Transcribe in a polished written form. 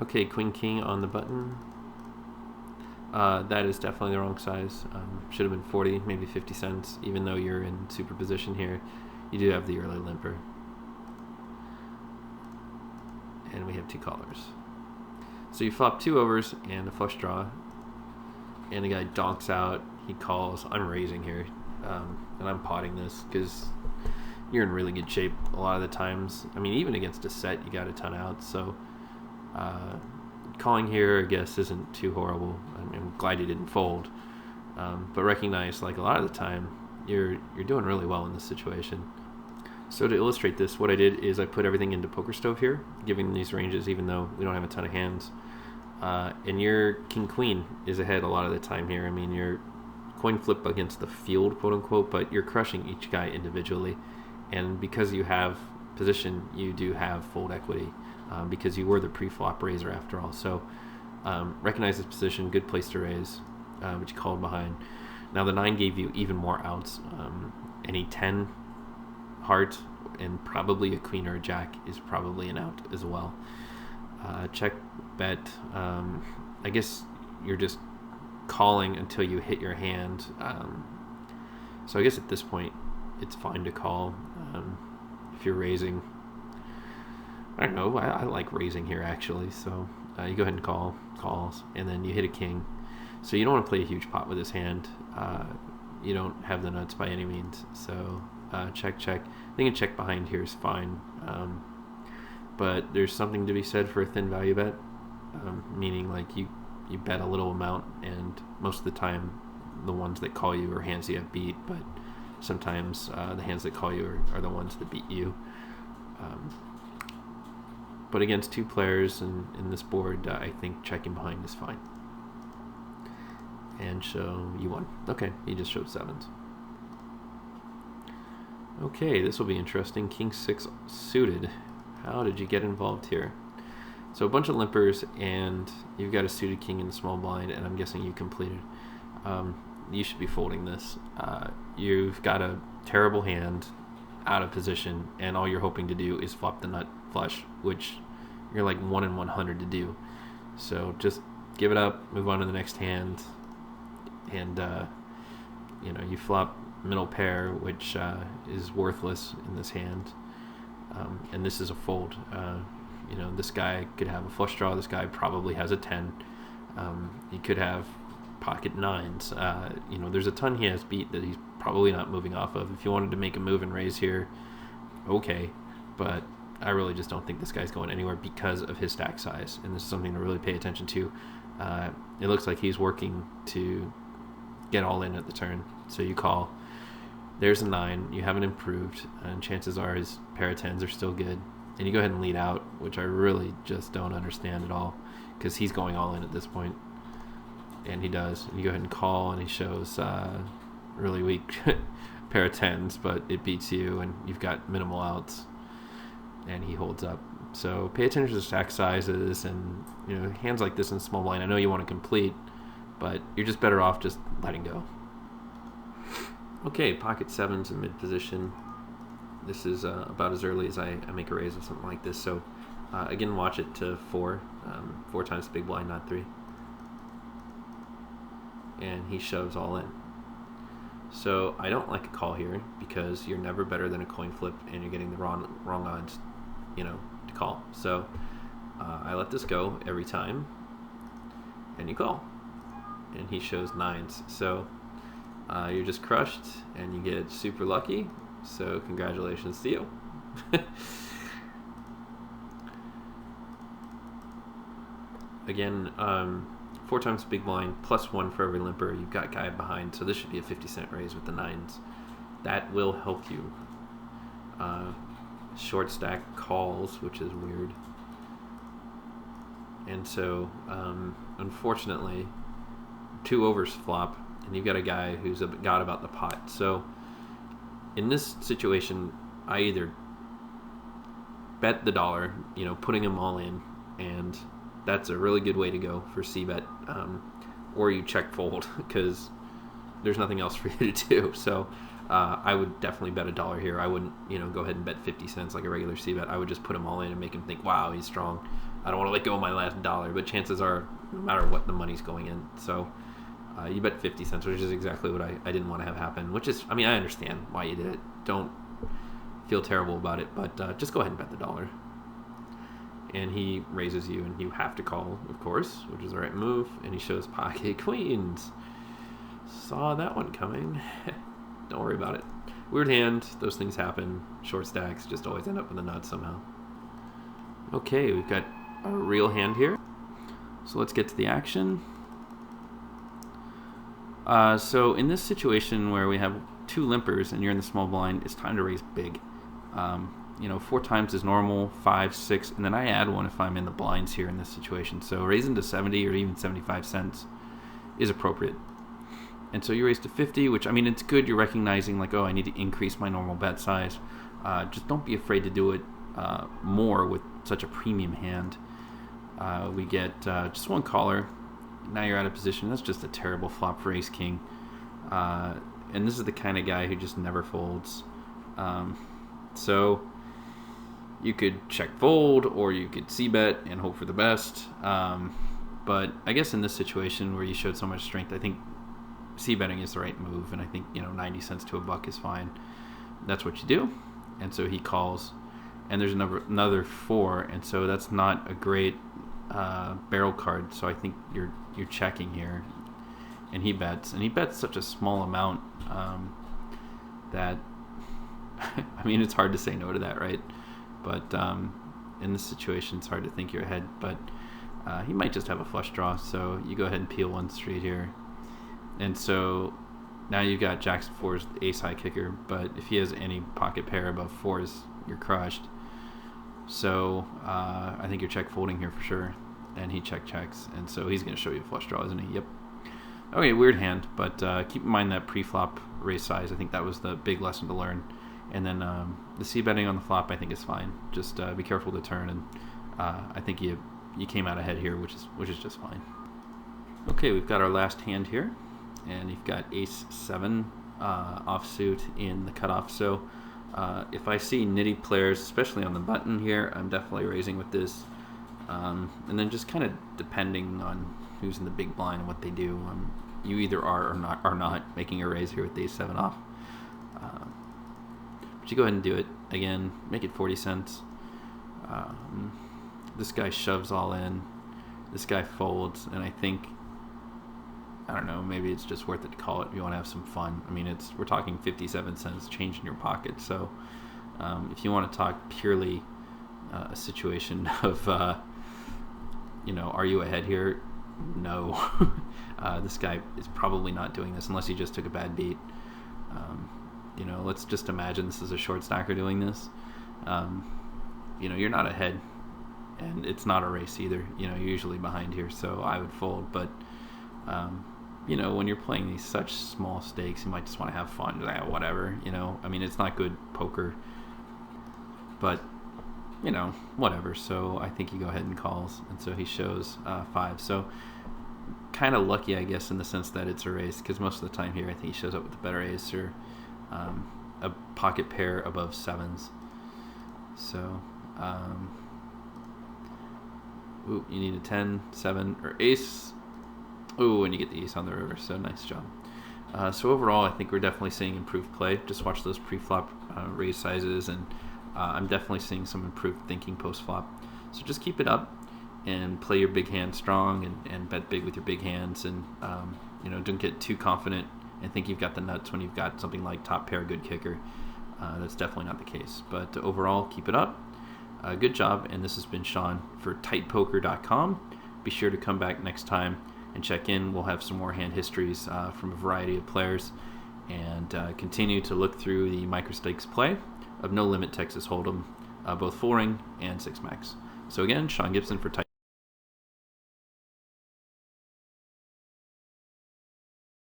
Okay, Queen King on the button. That is definitely the wrong size. Should have been 40, maybe 50 cents. Even though you're in superposition here, you do have the early limper. And we have 2 callers. So you flop 2 overs and a flush draw. And the guy donks out. He calls. I'm raising here. And I'm potting this because you're in really good shape a lot of the times. I mean, even against a set, you got a ton out. So calling here, I guess, isn't too horrible. I'm glad you didn't fold. But recognize, like, a lot of the time, you're doing really well in this situation. So to illustrate this, what I did is I put everything into Poker Stove here, giving these ranges even though we don't have a ton of hands. And your King-Queen is ahead a lot of the time here. I mean, you're coin flip against the field, quote-unquote, but you're crushing each guy individually. And because you have position, you do have fold equity because you were the pre-flop raiser after all. So recognize this position, good place to raise, but you called behind. Now the 9 gave you even more outs. Any 10 heart and probably a queen or a jack is probably an out as well. Check bet. I guess you're just calling until you hit your hand. So I guess at this point it's fine to call. If you're raising, I don't know, I like raising here actually. So you go ahead and calls, and then you hit a king. So you don't want to play a huge pot with this hand. You don't have the nuts by any means. So check. I think a check behind here is fine. But there's something to be said for a thin value bet, meaning like you bet a little amount, and most of the time the ones that call you are hands you have beat, but sometimes the hands that call you are the ones that beat you. But against 2 players in this board, I think checking behind is fine. And show you won. Okay, he just showed 7s. Okay, this will be interesting. King 6 suited. How did you get involved here? So a bunch of limpers, and you've got a suited king in the small blind, and I'm guessing you completed. You should be folding this. You've got a terrible hand out of position, and all you're hoping to do is flop the nut flush, which you're like 1 in 100 to do. So just give it up, move on to the next hand, and you flop middle pair, which is worthless in this hand. And this is a fold. This guy could have a flush draw. This guy probably has a 10. He could have pocket 9s. There's a ton he has beat that he's probably not moving off of. If you wanted to make a move and raise here, okay. But I really just don't think this guy's going anywhere because of his stack size. And this is something to really pay attention to. It looks like he's working to get all in at the turn. So you call. There's a 9. You haven't improved, and chances are his pair of 10s are still good. And you go ahead and lead out, which I really just don't understand at all, because he's going all in at this point, and he does. And you go ahead and call, and he shows really weak pair of 10s, but it beats you, and you've got minimal outs, and he holds up. So pay attention to stack sizes, and hands like this in small blind. I know you want to complete, but you're just better off just letting go. Okay, pocket 7s in mid position. This is about as early as I make a raise or something like this. So again, watch it to 4. 4 times the big blind, not 3. And he shoves all in. So I don't like a call here because you're never better than a coin flip, and you're getting the wrong odds, to call. So I let this go every time, and you call. And he shows 9s. So you're just crushed, and you get super lucky. So congratulations to you. Again, 4 times big blind, plus 1 for every limper. You've got guy behind, so this should be a 50-cent raise with the 9s. That will help you. Short stack calls, which is weird. And so, unfortunately, 2 overs flop, and you've got a guy who's got about the pot. So in this situation, I either bet the dollar, putting them all in, and that's a really good way to go for c-bet, or you check fold because there's nothing else for you to do. So I would definitely bet $1 here. I wouldn't, go ahead and bet 50 cents like a regular c-bet. I would just put him all in and make him think, wow, he's strong. I don't want to let go of my last $1, but chances are, no matter what, the money's going in. So you bet 50 cents, which is exactly what I didn't want to have happen, which is, I understand why you did it. Don't feel terrible about it, but just go ahead and bet the $1. And he raises you, and you have to call, of course, which is the right move, and he shows pocket queens. Saw that one coming. Don't worry about it. Weird hand, those things happen. Short stacks just always end up in the nuts somehow. Okay, we've got a real hand here. So let's get to the action. So in this situation where we have 2 limpers and you're in the small blind, it's time to raise big. 4 times is normal, 5, 6, and then I add 1 if I'm in the blinds here in this situation. So raising to 70 or even 75 cents is appropriate. And so you raise to 50, which, it's good. You're recognizing, like, oh, I need to increase my normal bet size. Just don't be afraid to do it more with such a premium hand. We get just 1 caller. Now you're out of position. That's just a terrible flop for ace-king. And this is the kind of guy who just never folds. So you could check fold, or you could c-bet and hope for the best. But I guess in this situation where you showed so much strength, I think c-betting is the right move, and I think 90 cents to $1 is fine. That's what you do. And so he calls, and there's another 4, and so that's not a great barrel card. So I think you're checking here, and he bets such a small amount that it's hard to say no to that, right? But in this situation, it's hard to think you're ahead. But he might just have a flush draw, so you go ahead and peel 1 straight here. And so now you've got jacks and 4s, ace high kicker, but if he has any pocket pair above 4s, you're crushed. So I think you're check folding here for sure. And he checks, and so he's going to show you a flush draw, isn't he? Yep. Okay, weird hand, but keep in mind that pre-flop raise size. I think that was the big lesson to learn. And then the c-betting on the flop, I think, is fine. Just be careful to turn, and I think you came out ahead here, which is just fine. Okay, we've got our last hand here, and you've got ace 7 offsuit in the cutoff. So if I see nitty players, especially on the button here, I'm definitely raising with this. And then just kind of depending on who's in the big blind and what they do, you either are or not making a raise here with the ace 7 off. But you go ahead and do it. Again, make it 40 cents. This guy shoves all in. This guy folds, and I think, I don't know, maybe it's just worth it to call it if you want to have some fun. We're talking 57 cents change in your pocket. So if you want to talk purely a situation of, are you ahead here? No. This guy is probably not doing this unless he just took a bad beat. Let's just imagine this is a short stacker doing this. You're not ahead, and it's not a race either. You're usually behind here, so I would fold. But, when you're playing these such small stakes, you might just want to have fun. Whatever, it's not good poker. But, whatever. So I think he go ahead and calls, and so he shows 5. So kind of lucky, I guess, in the sense that it's a race, because most of the time here I think he shows up with a better ace or a pocket pair above 7s. So you need a 10, 7, or ace. Ooh, and you get the ace on the river, so nice job. So overall, I think we're definitely seeing improved play. Just watch those pre-flop raise sizes, and I'm definitely seeing some improved thinking post-flop. So just keep it up and play your big hand strong, and bet big with your big hands, and don't get too confident and think you've got the nuts when you've got something like top pair good kicker. That's definitely not the case. But overall, keep it up. Good job, and this has been Sean for TightPoker.com. Be sure to come back next time and check in. We'll have some more hand histories from a variety of players, and continue to look through the microstakes play of No Limit Texas Hold'em, both full ring and 6 max. So again, Sean Gibson for Tight